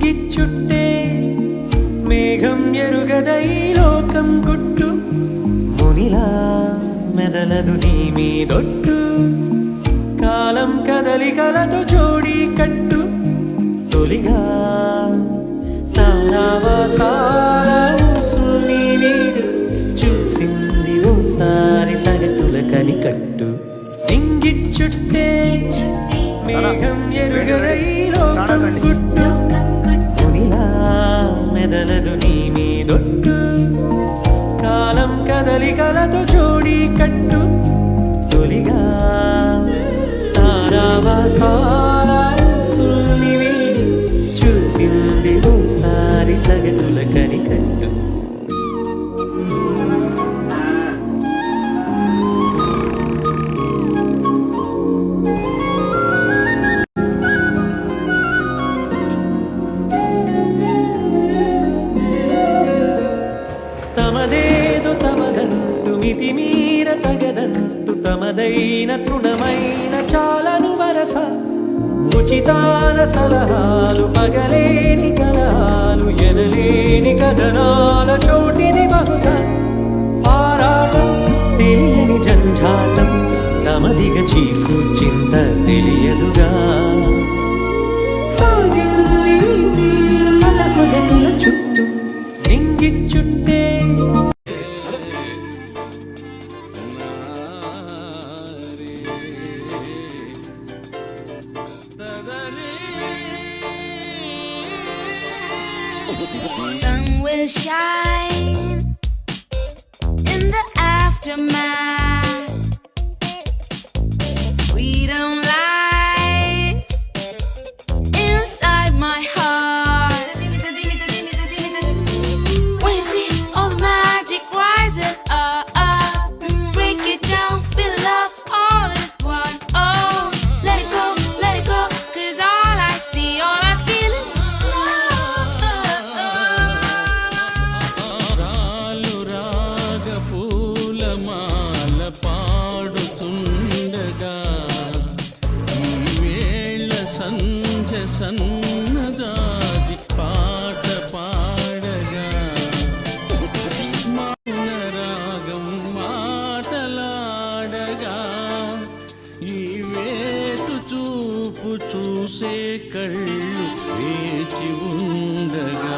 నింగిచ్చుట్టే మేఘం ఎరుగదై లోకం గుట్టు మునిలా మెదలదు నీ మీదొట్టు కాలం కదలికలతో జోడి కట్టు తొలిగా తారావాసాల ఊసుల్ని వీడు చూసింది ఓసారి సగటుల కనికట్టు నింగిచ్చుట్టే మేఘం ఎరుగదై లోకం గుట్టు మునిలా మెదలదు నీ మీదొట్టు కాలం కదలికలతో జోడి కట్టు తొలిగా తారావాసాల ఊసుల్ని వీడి చూసింది ఓసారి సగటుల కనికట్టు తమదేదో తమదంటు మితిమీర తగదంటు తమదైన తృణమైన చాలను వరస ఉచితాన సలహాలు పగలేని కలహాలు ఎనలేని కథనాల చోటిని బహుశ ఆరాటం తెలియని జంఝాటం తమదిగ చీకు చింత తెలియదుగా సాగింది తీరు కథ సగటుల చుట్టూ నింగిచ్చుట్టే Sun will shine in the aftermath. Freedom lies inside my heart. When you see all the magic rising up, break it down, feel love, all is one. Oh, let it go, 'cause all I see, all I feel is సన్నదాది పాట పాడగా మౌన రాగం మాటలాడగా ఈ వేటు చూపు చూసే కళ్ళు వేచి ఉండగా